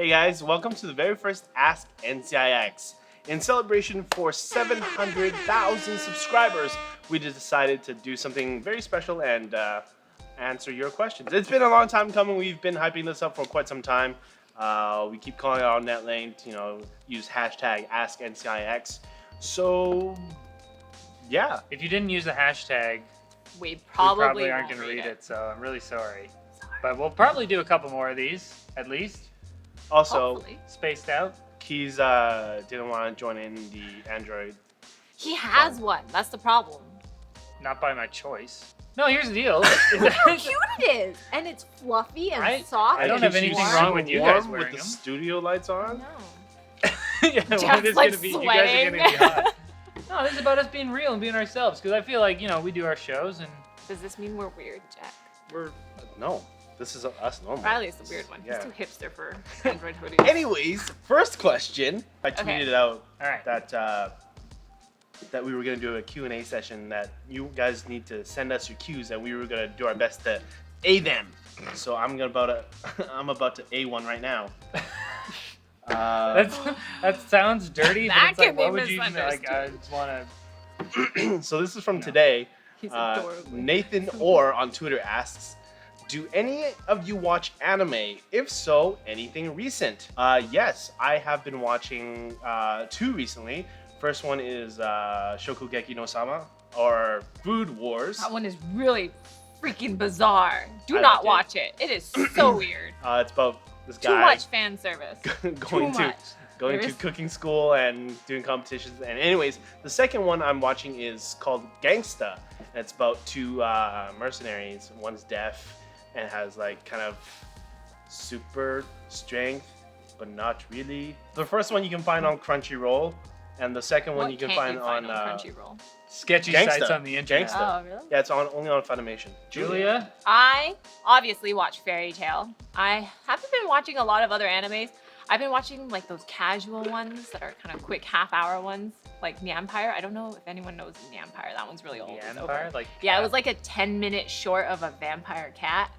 Hey guys, welcome to the very first Ask NCIX. In celebration for 700,000 subscribers, we just decided to do something very special and answer your questions. It's been a long time coming. We've been hyping this up for quite some time. We keep calling out NetLink, use hashtag askNCIX. So, yeah. If you didn't use the hashtag, we probably aren't going to read it, so I'm really sorry. But we'll probably do a couple more of these, at least. Also, hopefully. Spaced out. Keys didn't want to join in the Android. He has one. That's the problem. Not by my choice. No, here's the deal. Look how cute it is, and it's fluffy and soft. I don't and have anything warm. wrong with you guys with wearing the them. studio lights on. No. Yeah, well, Jack's, it's like, gonna be, you sweating. guys are gonna be hot. No, this is about us being real and being ourselves. Because I feel like we do our shows and Does this mean we're weird, Jack? No, this is us normal. Riley's the weird one. Yeah. He's too hipster for Android hoodies. Anyways, first question. I tweeted out all right. that we were going to do a Q&A session that you guys need to send us your cues and we were going to do our best to A them. So I'm about to A one right now. That sounds dirty, but That it's like, can be what would you even, like, I misunderstood. just want to... So this is from today. He's adorable. Nathan Orr on Twitter asks, do any of you watch anime? If so, anything recent? Yes, I have been watching two recently. First one is Shokugeki no Sama, or Food Wars. That one is really freaking bizarre. Do I not liked it. watch it. It is so weird. It's about this Too guy much fan service. going Too to much. going There to is- cooking school and doing competitions. And anyways, the second one I'm watching is called Gangsta. And it's about two mercenaries. One's deaf and has like kind of super strength, but not really. The first one you can find on Crunchyroll, and the second one What you can can't find you on Crunchyroll? Sketchy Gangsta. sites on the internet. Gangsta. Oh, really? Yeah, it's only on Funimation. Julia? I obviously watch Fairy Tail. I haven't been watching a lot of other animes. I've been watching like those casual ones that are kind of quick half-hour ones, like Nyampire. I don't know if anyone knows Nyampire. That one's really old. It's over. Empire? Like, Yeah, it was like a 10-minute short of a vampire cat.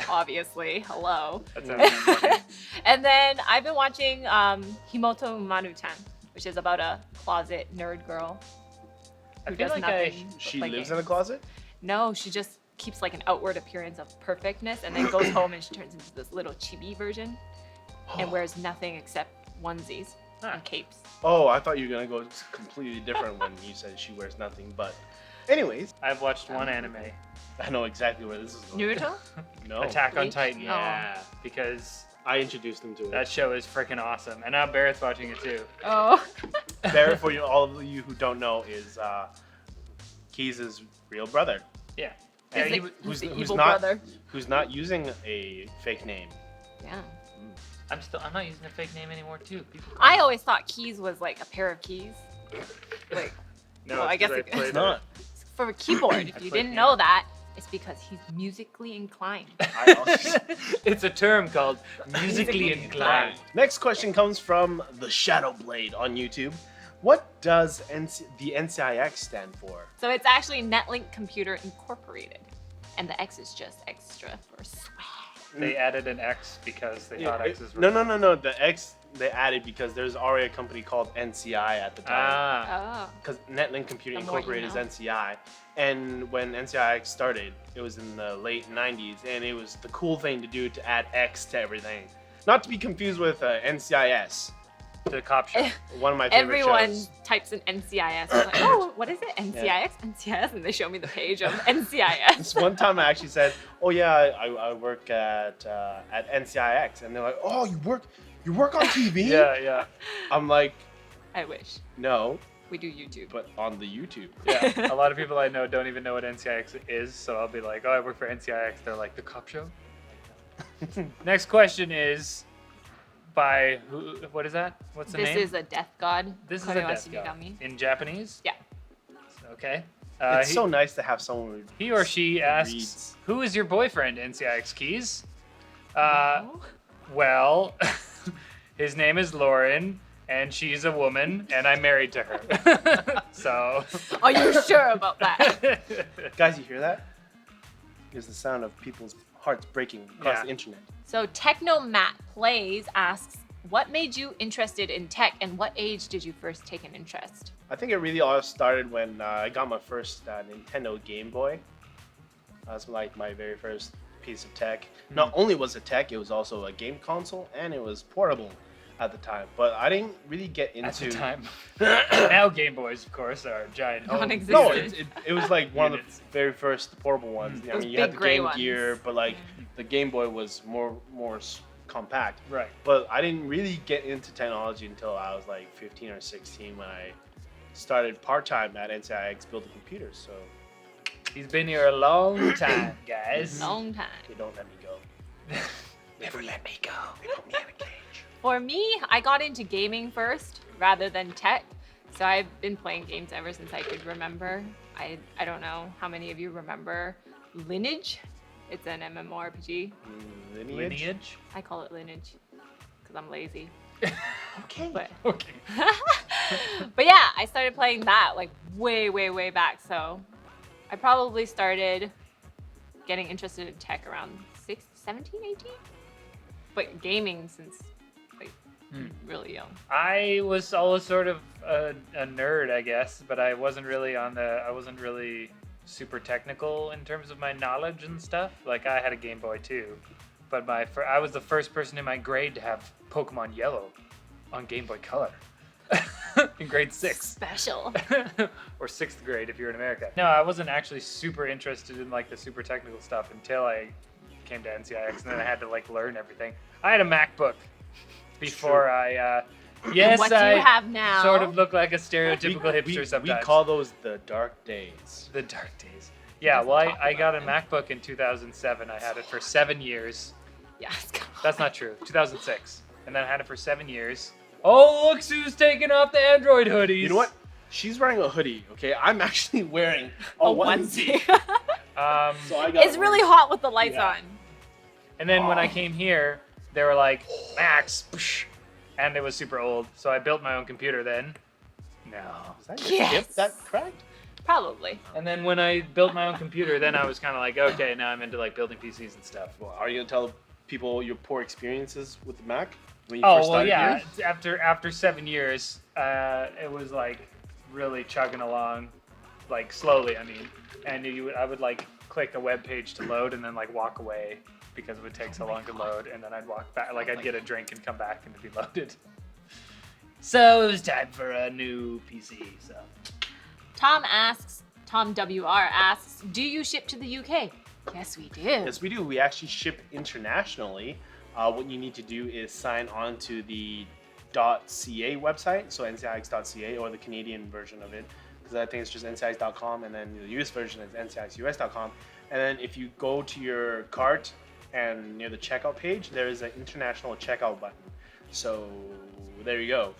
Obviously, hello. That sounds funny. And then I've been watching Himoto Umaru-chan, which is about a closet nerd girl I who feel does like nothing. but She play lives in a games. closet? No, she just keeps like an outward appearance of perfectness and then goes home and she turns into this little chibi version and wears nothing except onesies and capes. Oh, I thought you were gonna go completely different when you said she wears nothing. But, anyways, I've watched one anime. I know exactly where this is going. Naruto? No, Attack on Bleach? Titan. Oh. Yeah. Because I introduced him to it. that show is freaking awesome. And now Barrett's watching it too. Oh. Barret, for all of you who don't know, is Keys' real brother. Yeah. He's Yeah, the, he was- he's the who's evil not- brother. Who's not using a fake name. Yeah. I'm not using a fake name anymore too. People call I me- always thought keys was like a pair of keys. Like, No, well, I it's guess 'cause it- played It's not. for a keyboard. If I you played didn't piano. know that, it's because he's musically inclined. I also- It's a term called musically Musically inclined. Next question comes from the Shadow Blade on YouTube. What does the NCIX stand for? So it's actually NetLink Computer Incorporated. And the X is just extra for swag. They added an X because they thought X's were... No. The X they added because there's already a company called NCI at the time. Ah. Oh. Because NetLink Computer The more you Incorporated know. is NCI. And when NCIX started, it was in the late 90s, and it was the cool thing to do to add X to everything. Not to be confused with NCIS, The cop show. one of my favorite Everyone shows. types in NCIS. I'm like, oh, what is it? NCIX? NCIS? And they show me the page of NCIS. This one time I actually said, "Oh yeah, I work at NCIX," and they're like, "Oh, you work on TV?" Yeah. I'm like, I wish. "No, We do YouTube. but on the YouTube." Yeah. A lot of people I know don't even know what NCIX is, so I'll be like, oh, I work for NCIX. They're like, the cop show? Next question is by who? What is that? What's the This name? is a death god. This is a Korewa death god. Shinigami. In Japanese? Yeah. Okay. It's so nice to have someone. He or she asks, reads. who is your boyfriend, NCIX Keys? Oh. Well, his name is Lauren, and she's a woman, and I'm married to her. So. Are you sure about that? Guys, you hear that? It's the sound of people's hearts breaking across Yeah. the internet. So Technomat Plays asks, What made you interested in tech, and what age did you first take an interest? I think it really all started when I got my first Nintendo Game Boy. That was like my very first piece of tech. Not only was it tech, it was also a game console, and it was portable at the time. But I didn't really get into... At the time. Now Game Boys, of course, are giant home. Non-existent. No, it was like one of the very first portable ones. I Those mean, you had big the gray Game ones. Gear, but like the Game Boy was more compact. Right. But I didn't really get into technology until I was like 15 or 16 when I started part-time at NCIX building computers. So He's been here a long time, guys. Long time. they don't let me go. Never let me go. They put me in a cage. For me, I got into gaming first rather than tech. So I've been playing games ever since I could remember. I don't know how many of you remember Lineage. It's an MMORPG. Lineage? I call it Lineage because I'm lazy. Okay. But Okay. but yeah, I started playing that like way back. So I probably started getting interested in tech around 17, 18. But gaming since like really young. I was always sort of a nerd, I guess, but I wasn't really super technical in terms of my knowledge and stuff. Like I had a Game Boy too, but I was the first person in my grade to have Pokemon Yellow on Game Boy Color in grade 6. Special. Or 6th grade if you're in America. No, I wasn't actually super interested in like the super technical stuff until I came to NCIX, and then I had to like learn everything. I had a MacBook before I yes, What do I you have now? sort of look like a stereotypical hipster sometimes. We call those the dark days. The dark days. Yeah, well, I got a MacBook in 2007. I had it for 7 years. Yes. That's not true. 2006. And then I had it for 7 years. Oh, look who's taking off the Android hoodies. You know what? She's wearing a hoodie, okay? I'm actually wearing a onesie. So I got It's really hot with the lights Yeah. on. And then when I came here, they were like, Max, psh, and it was super old. So I built my own computer then. No. Is that your Yes. hip that cracked? Probably. And then when I built my own computer, then I was kind of like, okay, now I'm into like building PCs and stuff. Well, are you gonna tell people your poor experiences with the Mac when you Oh, first well, started yeah. here? After 7 years, it was like really chugging along, like slowly, I mean. And I would like click a web page to load and then like walk away because it would take so long to load. And then I'd walk back, like I'd get a drink and come back and it'd be loaded. So it was time for a new PC, so. Tom WR asks, do you ship to the UK? Yes, we do. Yes, we do. We actually ship internationally. What you need to do is sign on to the .ca website, so ncix.ca, or the Canadian version of it, because I think it's just ncix.com, and then the US version is ncixus.com. And then if you go to your cart and near the checkout page, there is an international checkout button. So there you go.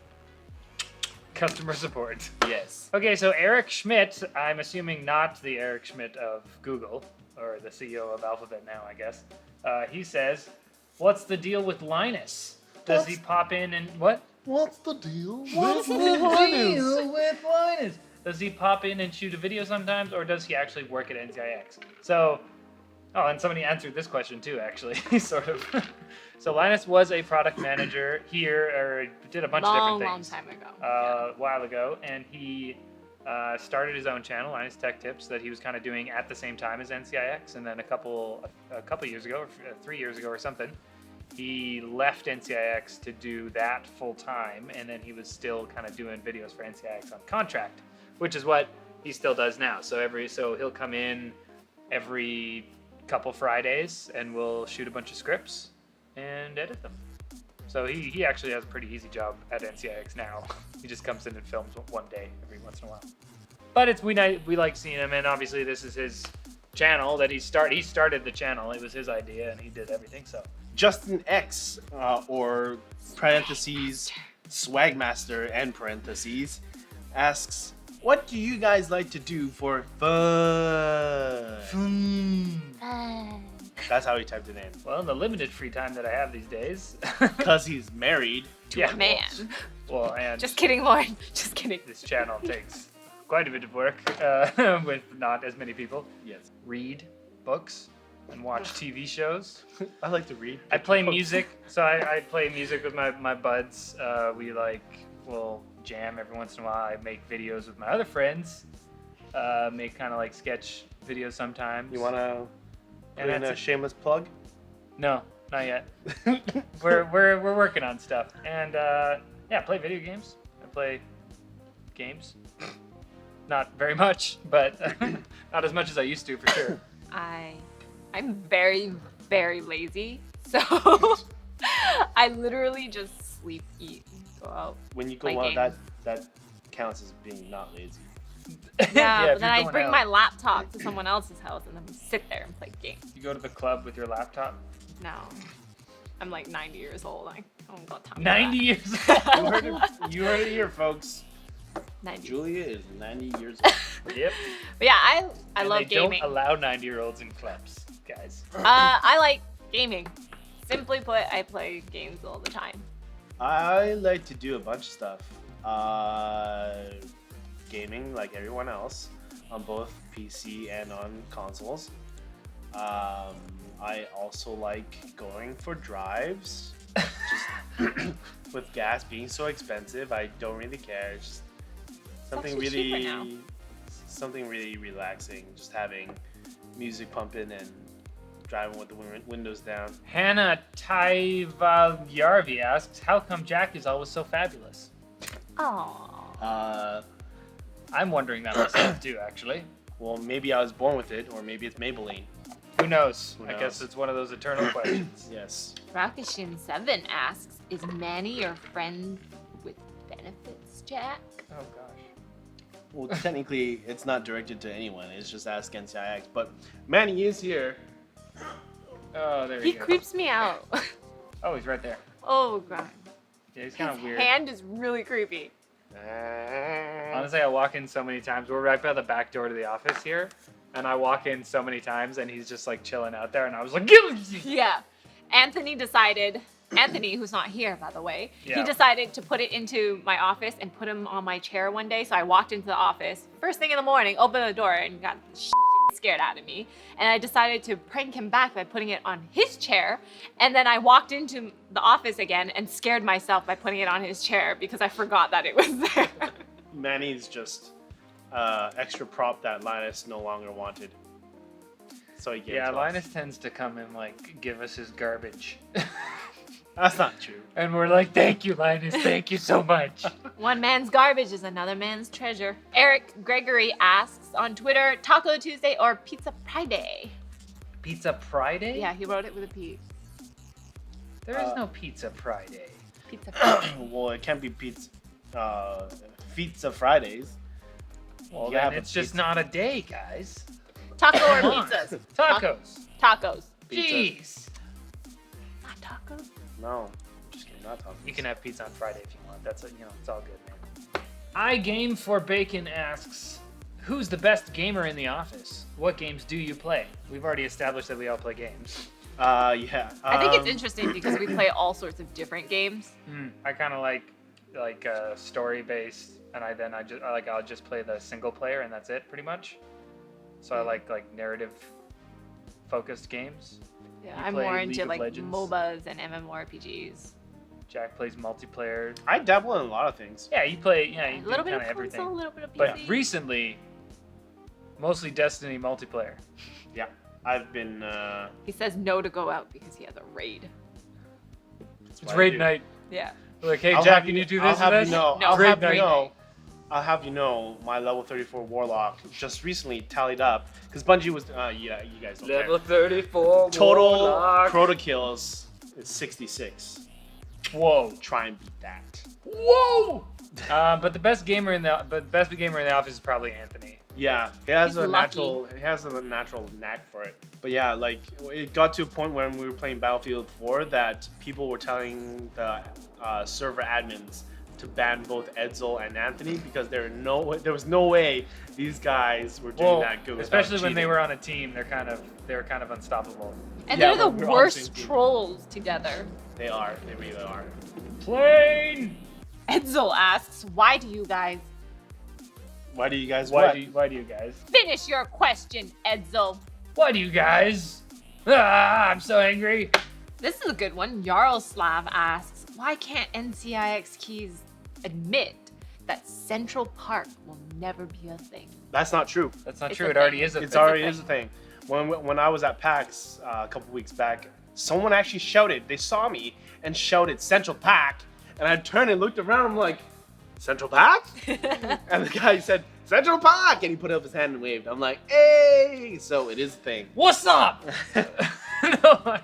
Customer support. Yes. Okay, so Eric Schmidt, I'm assuming not the Eric Schmidt of Google, or the CEO of Alphabet now, I guess. He says, what's the deal with Linus? Does he pop in and... What? What's the deal? What's the deal with Linus? Does he pop in and shoot a video sometimes, or does he actually work at NCIX? So, oh, and somebody answered this question too, actually, sort of. So Linus was a product manager here, or did a bunch of different things. Long time ago. A while ago, and he started his own channel, Linus Tech Tips, that he was kind of doing at the same time as NCIX, and then a couple years ago, or 3 years ago or something, he left NCIX to do that full time, and then he was still kind of doing videos for NCIX on contract, which is what he still does now. So he'll come in every couple Fridays, and we'll shoot a bunch of scripts and edit them. So he actually has a pretty easy job at NCIX now. He just comes in and films one day every once in a while. But we like seeing him, and obviously this is his channel that he started the channel. It was his idea, and he did everything. So Justin X, or parentheses Swagmaster and parentheses, asks, what do you guys like to do for fun? That's how he typed it in. well, the limited free time that I have these days. Because he's married. To a man. Well, and Just kidding, Lauren. Just kidding. this channel takes quite a bit of work with not as many people. Yes. Read books, and watch TV shows. I like to read. I play music, so I play music with my buds. We'll jam every once in a while. I make videos with my other friends. Make kind of like sketch videos sometimes. You wanna put in that's a it. shameless plug? No, not yet. we're working on stuff, and yeah, play video games. I play games. Not very much, but not as much as I used to, for sure. I'm very, very lazy, so I literally just sleep, eat, go out. When you go Play out, that counts as being not lazy. Yeah, if but then you're I going bring out. my laptop to someone else's house and then we sit there and play games. You go to the club with your laptop. No, I'm like 90 years old. I don't got time. 90 years You old. you heard it here, folks. 90. Julia is 90 years old. Yep. But yeah, I And love they gaming. don't allow 90-year-olds in clubs, guys. I like gaming. Simply put, I play games all the time. I like to do a bunch of stuff. Gaming, like everyone else, on both PC and on consoles. I also like going for drives. Just with gas being so expensive, I don't really care. It's just something actually cheaper now. something really relaxing. Just having music pumping and driving with the windows down. Hannah Taivalyarvi asks, how come Jack is always so fabulous? Aww. I'm wondering that myself too, actually. Well, maybe I was born with it, or maybe it's Maybelline. Who knows? Who I knows? guess it's one of those eternal questions. Yes. Rakishin7 asks, is Manny your friend with benefits, Jack? Oh gosh. Well, technically, it's not directed to anyone. It's just askNCIX. But Manny is here. Oh, there He we go. creeps me out. Oh, he's right there. Oh god. Yeah, he's kind His of weird. hand is really creepy. Honestly, I walk in so many times. We're right by the back door to the office here, and I walk in so many times, and he's just like chilling out there, and I was like, Yeah. Anthony, who's not here, by the way, Yeah. he decided to put it into my office and put him on my chair one day. So I walked into the office, first thing in the morning, opened the door, and got scared out of me. And I decided to prank him back by putting it on his chair. And then I walked into the office again and scared myself by putting it on his chair because I forgot that it was there. Manny's just extra prop that Linus no longer wanted. So he gave it Yeah, to Linus us. tends to come and like give us his garbage. That's not true. And we're like, thank you, Linus. Thank you so much. One man's garbage is another man's treasure. Eric Gregory asks on Twitter, Taco Tuesday or Pizza Friday? Pizza Friday? Yeah, he wrote it with a P. There is no Pizza Friday. Pizza Friday. Well, it can't be pizza. Pizza Fridays. Well, You then have a it's just pizza. not a day, guys. Taco or Come on. pizzas? Tacos. Tacos. Pizza. Jeez. Not tacos? No, just kidding. Not tacos. You can have pizza on Friday if you want. That's it's all good, man. I Game for Bacon asks, who's the best gamer in the office? What games do you play? We've already established that we all play games. Yeah. I think it's interesting because we play all sorts of different games. I kind of like story based, and I'll just play the single player, and that's it pretty much. So I like narrative focused games. Yeah, You I'm play more League into of like Legends? MOBAs and MMORPGs. Jack plays multiplayer. I dabble in a lot of things. Yeah, you play. Yeah, you A do little bit kind of of everything. console, a little bit of PC. But recently, mostly Destiny multiplayer. Yeah. I've been. He says no to go out because he has a raid. That's It's what I raid do. night. Yeah. Like, hey I'll Jack, have can you do I'll this have and this? you know. No, I'll raid have you night. know. I'll have you know. My level 34 warlock just recently tallied up because Bungie was. Yeah, you guys don't care. 34. Total Warlock. Crota kills is 66. Whoa. Try and beat that. Whoa. But the best gamer in the office is probably Anthony. Yeah, he has He's a lucky. natural knack for it. But yeah, like it got to a point when we were playing Battlefield 4 that people were telling the server admins to ban both Edsel and Anthony because there was no way these guys were doing that good. without especially when they cheating. were on a team, they were kind of unstoppable. And Yeah, they're the we're on the same worst team. trolls together. They are. They really are. Plane. Edsel asks, why do you guys Why do you guys? Why what? do you guys? finish your question, Edsel? Why do you guys? I'm so angry. This is a good one. Yaroslav asks, why can't NCIX keys admit that Central Park will never be a thing? That's not true. That's not It's true. a It already thing. is a It's thing. already is a thing. When I was at PAX a couple weeks back, someone actually shouted. They saw me and shouted Central Park, and I turned and looked around. I'm like, Central Park? And the guy said Central Park, and he put up his hand and waved. I'm like, hey! So it is a thing. What's up? No.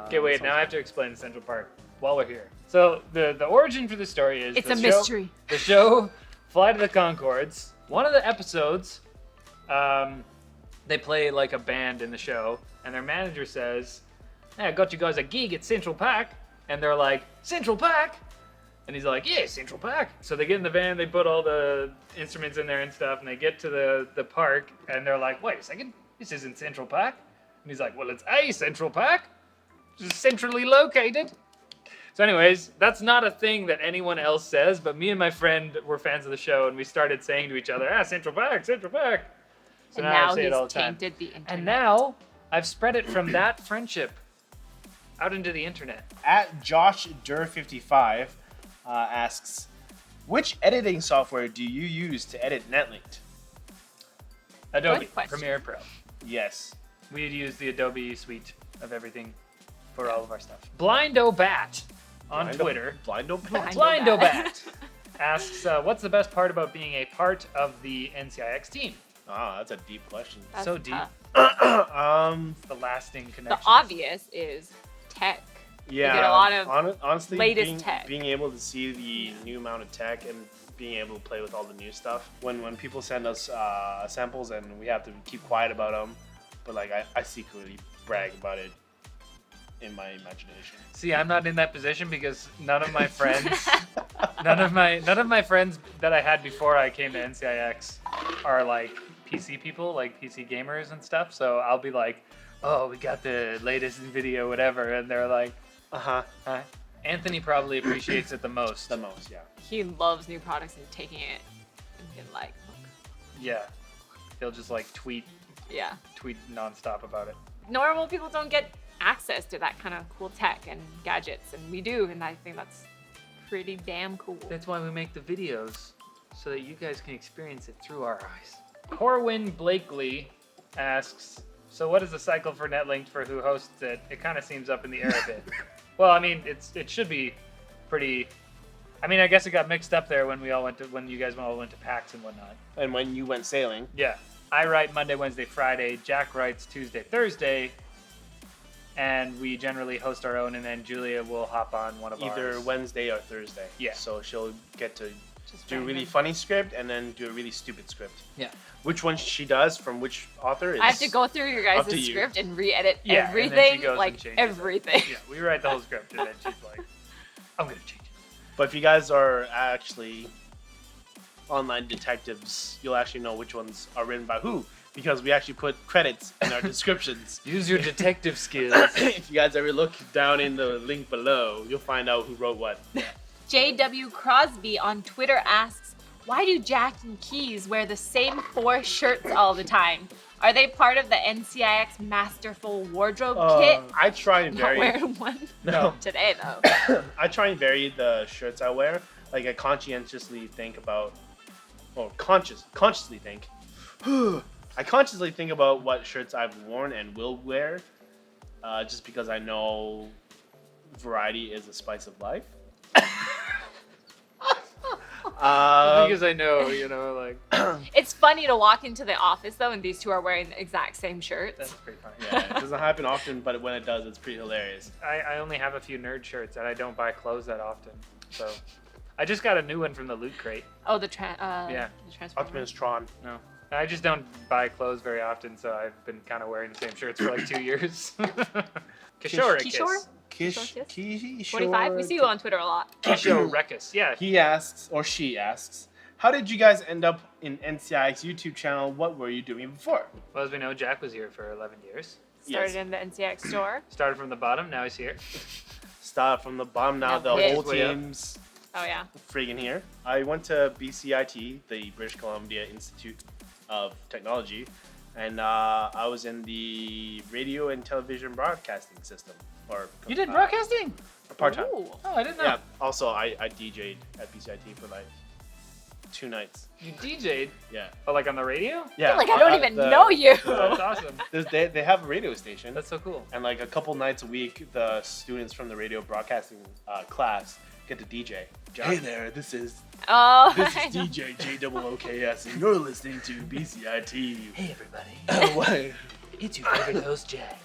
Okay, wait. sounds Now I have to explain Central Park while we're here. So the origin for the story is It's the a show- mystery. The show Flight of the Conchords. One of the episodes, they play like a band in the show, and their manager says, "Hey, I got you guys a gig at Central Park," and they're like, "Central Park?" And he's like, "Yeah, Central Park." So they get in the van, they put all the instruments in there and stuff, and they get to the park, and they're like, "Wait a second, this isn't Central Park." And he's like, "Well, it's a Central Park, just centrally located." So anyways, that's not a thing that anyone else says, but me and my friend were fans of the show, and we started saying to each other, Central Park, Central Park. So And now I now say it he's all the time. tainted the internet. And now I've spread it from that friendship out into the internet. At Josh Dur55 asks, which editing software do you use to edit Netlinked? Adobe Good question. Premiere Pro. Yes. We'd use the Adobe suite of everything for all of our stuff. Blindo on Twitter. Blindo Blindo asks, what's the best part about being a part of the NCIX team? Ah, that's a deep question. That's So deep. tough. The lasting The connection. obvious is tech. Yeah, get a lot of honestly, latest tech. being able to see the new amount of tech and being able to play with all the new stuff. When people send us samples and we have to keep quiet about them, but like I secretly brag about it in my imagination. See, I'm not in that position because none of my friends, none of my friends that I had before I came to NCIX are like PC people, like PC gamers and stuff. So I'll be like, "Oh, we got the latest video, whatever," and they're like, Huh. Anthony probably appreciates it the most. The most, yeah. He loves new products and taking it and being like, look. Yeah, he'll just like tweet Yeah. nonstop about it. Normal people don't get access to that kind of cool tech and gadgets, and we do, and I think that's pretty damn cool. That's why we make the videos, so that you guys can experience it through our eyes. Corwin Blakely asks, so what is the cycle for Netlinked for who hosts it? It kind of seems up in the air a bit. Well, I mean, it should be pretty. I mean, I guess it got mixed up there when you guys all went to PAX and whatnot. And when you went sailing, Yeah, I write Monday, Wednesday, Friday. Jack writes Tuesday, Thursday, and we generally host our own. And then Julia will hop on one of either ours. Wednesday or Thursday. Yeah. So she'll get to Just do a really random. funny script and then do a really stupid script. Yeah. Which one she does from which author is I have to go through your up guys' to you. script and re-edit Yeah, and then she everything, goes and like changes it. everything. Yeah, we write the whole script, and then she's like, "I'm gonna change it." But if you guys are actually online detectives, you'll actually know which ones are written by who, because we actually put credits in our descriptions. Use your detective skills. If you guys ever look down in the link below, you'll find out who wrote what. JW Crosby on Twitter asks, why do Jack and Keys wear the same 4 shirts all the time? Are they part of the NCIX Masterful Wardrobe Kit? I try and Not vary. wearing one No, today, though. I try and vary the shirts I wear. Like I conscientiously think about, or consciously think. I consciously think about what shirts I've worn and will wear, just because I know variety is the spice of life. Because I know, like It's funny to walk into the office, though, and these two are wearing the exact same that's shirts. pretty funny. Yeah, it doesn't happen often, but when it does, it's pretty hilarious. I only have a few nerd shirts, and I don't buy clothes that often. So I just got a new one from the Loot Crate. Oh, the Yeah. Transformers. Optimus Tron. No, I just don't buy clothes very often, so I've been kind of wearing the same shirts for like 2 years. Kishore Kishore? Kish, Kishore? 45? We see you on Twitter a lot. Kishore Rekus. Yeah. He asks, or she asks, how did you guys end up in NCIX YouTube channel? What were you doing before? Well, as we know, Jack was here for 11 years. Started Yes. in the NCIX store. Started from the bottom, now he's here. Start from the bottom now, Now the hit. whole Way up. team's Oh, yeah. friggin' here. I went to BCIT, the British Columbia Institute of Technology, And I was in the radio and television broadcasting system. You did broadcasting? Part-time. Ooh. Oh, I didn't know. Yeah. Also, I DJ'd at BCIT for like 2 nights. You DJ'd? Yeah. Oh, like on the radio? Yeah. I feel like I don't even know you. Oh, that's awesome. They have a radio station. That's so cool. And like a couple nights a week, the students from the radio broadcasting class get to DJ. Hey there, this is Oh. DJ JOOKS, and you're listening to BCIT. Hey, everybody. What? It's your favorite host, Jack.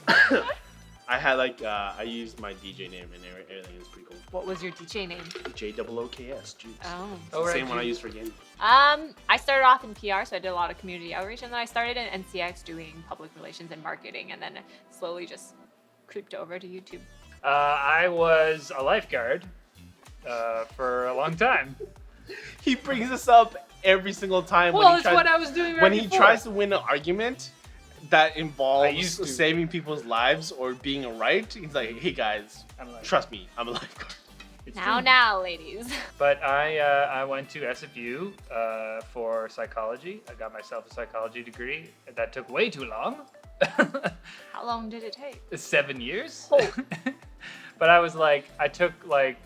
I had like I used my DJ name and everything. It was pretty cool. What was your DJ name? JOOKS, Juice. Oh. Oh, right, Same one I Juice. use for gaming. I started off in PR, so I did a lot of community outreach, and then I started in NCIX doing public relations and marketing, and then slowly just creeped over to YouTube. I was a lifeguard for a long time. He brings this up every single time Well, it's what I was doing right when he before. tries to win an argument that I involves used to. saving people's lives or being right. He's like, hey guys, I'm like, trust me, I'm a lifeguard. it's Now, true. now, ladies. But I went to SFU for psychology. I got myself a psychology degree. That took way too long. How long did it take? 7 years. Oh. But I was like, I took like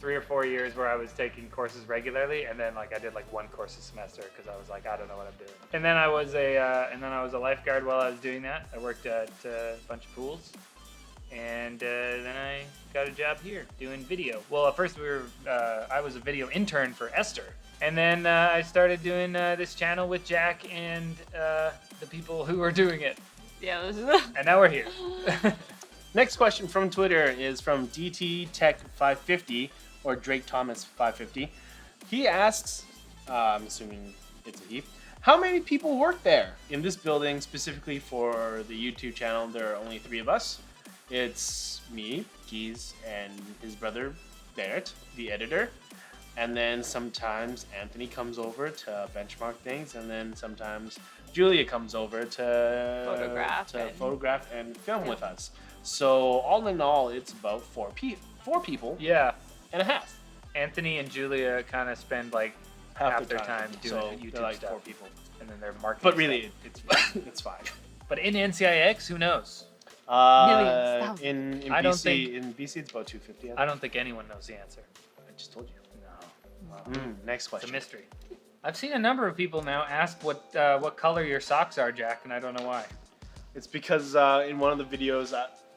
3 or 4 years where I was taking courses regularly, and then like I did like 1 course a semester because I was like, I don't know what I'm doing. And then I was a lifeguard while I was doing that. I worked at a bunch of pools, and then I got a job here doing video. Well, at first I was a video intern for Esther, and then I started doing this channel with Jack and the people who were doing it, Yeah, this is and now we're here. Next question from Twitter is from DT Tech 550 or Drake Thomas 550. He asks, I'm assuming it's a he, how many people work there in this building specifically for the YouTube channel? There are only 3 of us. It's me, Keys, and his brother Barret, the editor. And then sometimes Anthony comes over to benchmark things, and then sometimes Julia comes over to photograph and film with us. So all in all, it's about 4 people Yeah. and a half. Anthony and Julia kind of spend like half their time doing so YouTube they're like stuff, 4 people. and then they're marketing. But really, stuff. it's 5. But in NCIX, who knows? Millions, thousands. In I don't BC, think- in BC, it's about 250. I don't think anyone knows the answer. I just told you. No, Next it's a question. mystery. I've seen a number of people now ask what color your socks are, Jack, and I don't know why. It's because in one of the videos,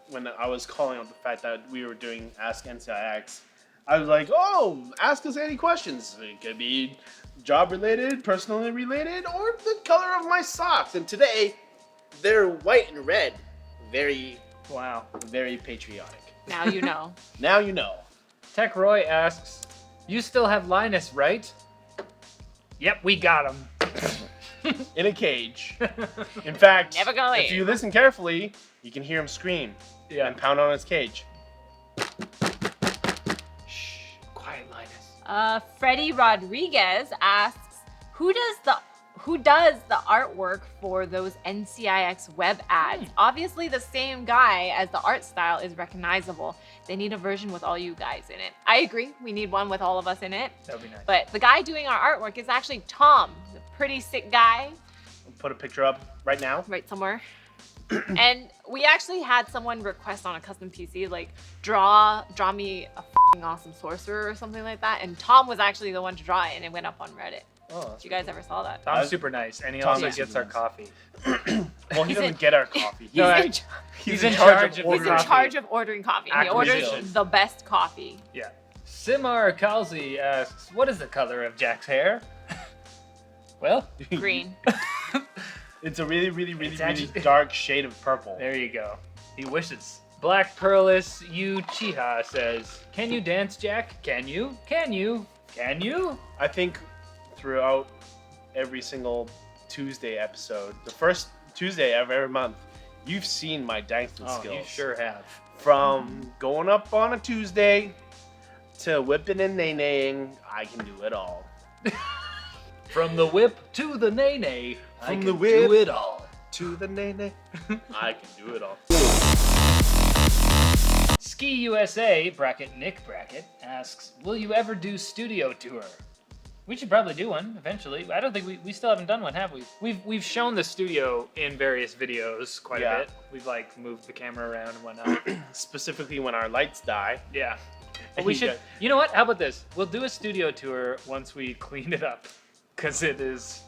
when I was calling out the fact that we were doing askNCIX, I was like, oh, ask us any questions. It could be job related, personally related, or the color of my socks. And today, they're white and red. Very, Wow. very patriotic. now you know. Now you know. Tech Roy asks, you still have Linus, right? Yep, we got him. In a cage. In fact, Never gonna if leave. you listen carefully, you can hear him scream Yeah. and pound on his cage. Shh. Quiet, Linus. Freddie Rodriguez asks, who does the artwork for those NCIX web ads? Obviously, the same guy as the art style is recognizable. They need a version with all you guys in it. I agree. We need one with all of us in it. That would be nice. But the guy doing our artwork is actually Tom. He's a pretty sick guy. I'll put a picture up right now. Right somewhere. And we actually had someone request on a custom PC, like, draw me a f***ing awesome sorcerer or something like that. And Tom was actually the one to draw it, and it went up on Reddit. Oh, Did you guys ever saw that? Tom's super nice, and he Tom's also super gets our nice. coffee. well, he He's doesn't in- get our coffee. He's, in, He's in charge of he's in coffee. charge of ordering coffee. And he orders Acquisition. the best coffee. Yeah. Simar Kalzi asks, what is the color of Jack's hair? Well, Green. It's a really, really, really, It's really actually- dark shade of purple. there you go. He wishes. Black Pearlus Uchiha says, can you dance, Jack? Can you? Can you? Can you? I think throughout every single Tuesday episode, the first Tuesday of every month, you've seen my dancing Oh, skills. you sure have. From going up on a Tuesday to whipping and nay-naying, I can do it all. From the whip to the nay-nay, I From can the whip. do it all. To the nay-nay, I can do it all. Ski USA, bracket Nick bracket, asks, will you ever do studio tour? We should probably do one eventually. I don't think we still haven't done one, have we? We've shown the studio in various videos quite a bit. We've like moved the camera around and whatnot. Specifically when our lights die. Yeah. But we should. You know what? How about this? We'll do a studio tour once we clean it up, because it is.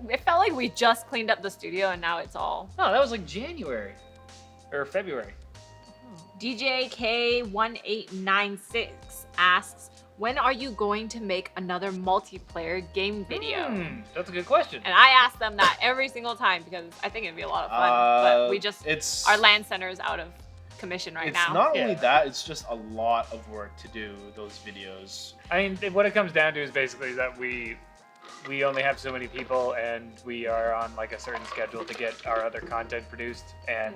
It felt like we just cleaned up the studio and now it's all. No, that was like January or February. DJ K1896 asks, when are you going to make another multiplayer game video? That's a good question. And I ask them that every single time because I think it'd be a lot of fun. But we just, our LAN center is out of commission right now. It's not only that, it's just a lot of work to do those videos. I mean, what it comes down to is basically that we only have so many people and we are on like a certain schedule to get our other content produced, and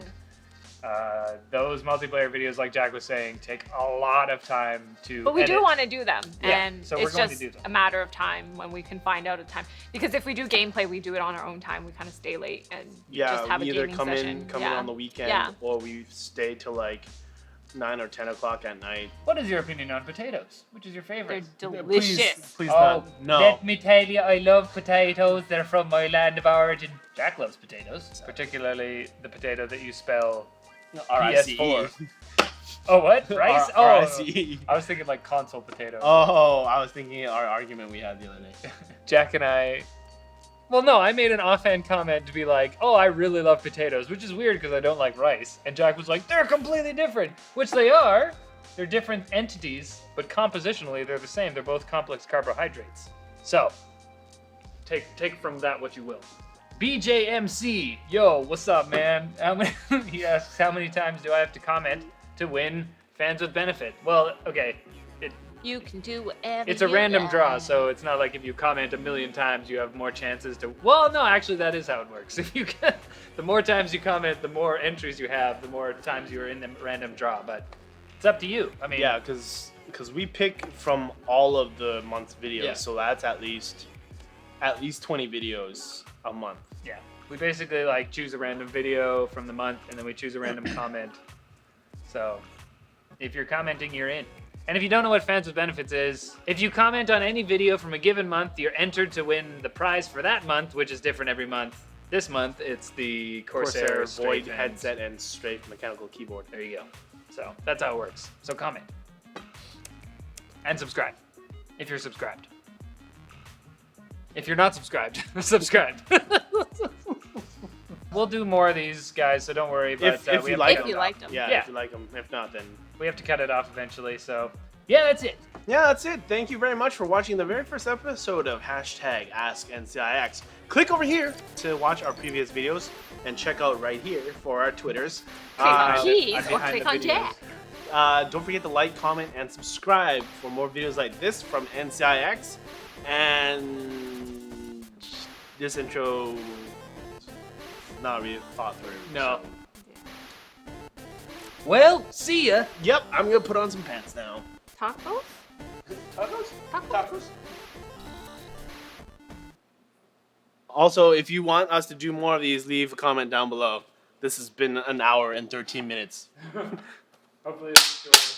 those multiplayer videos, like Jack was saying, take a lot of time to But we edit. do want to do them, and so we're it's going just to do them. a matter of time when we can find out a time. Because if we do gameplay, we do it on our own time. We kind of stay late and just have we a either gaming come session. in on the weekend, or we stay till like 9 or 10 o'clock at night. What is your opinion on potatoes? Which is your favorite? They're delicious. Please not. No. Let me tell you, I love potatoes. They're from my land of origin. Jack loves potatoes, particularly the potato that you spell PS4. Oh, what? Rice? R-I-C-E. I was thinking like console potato. Oh, I was thinking our argument we had the other day. Jack and I... Well, no, I made an offhand comment to be like, oh, I really love potatoes, which is weird because I don't like rice. And Jack was like, they're completely different, which they are. They're different entities, but compositionally they're the same. They're both complex carbohydrates. So, take from that what you will. BJMC, yo, what's up, man? He asks, how many times do I have to comment to win fans with benefit? Well, okay, You can do whatever it's a random draw, so it's not like if you comment a million times, you have more chances to. Well, no, actually, that is how it works. If you get the more times you comment, the more entries you have, the more times you're in the random draw. But it's up to you. I mean, yeah, because we pick from all of the month's videos, so that's at least 20 videos a month. Yeah, we basically like choose a random video from the month, and then we choose a random comment. So if you're commenting, you're in. And if you don't know what Fans with Benefits is, if you comment on any video from a given month, you're entered to win the prize for that month, which is different every month. This month, it's the Corsair Void straight headset and straight mechanical keyboard. There you go. So that's how it works. So comment. And subscribe, if you're subscribed. If you're not subscribed, subscribe. We'll do more of these, guys, so don't worry. But if you like them. Yeah, if you like them. If not, then we have to cut it off eventually. So yeah, that's it. Yeah, that's it. Thank you very much for watching the very first episode of #askNCIX. Click over here to watch our previous videos and check out right here for our Twitters. Click on keys or behind click the on videos. Jack. Don't forget to like, comment, and subscribe for more videos like this from NCIX. And this intro, not really thought through. No. Well, see ya. Yep, I'm gonna put on some pants now. Tacos? Tacos? Tacos? Tacos? Also, if you want us to do more of these, leave a comment down below. This has been an hour and 13 minutes. Hopefully it's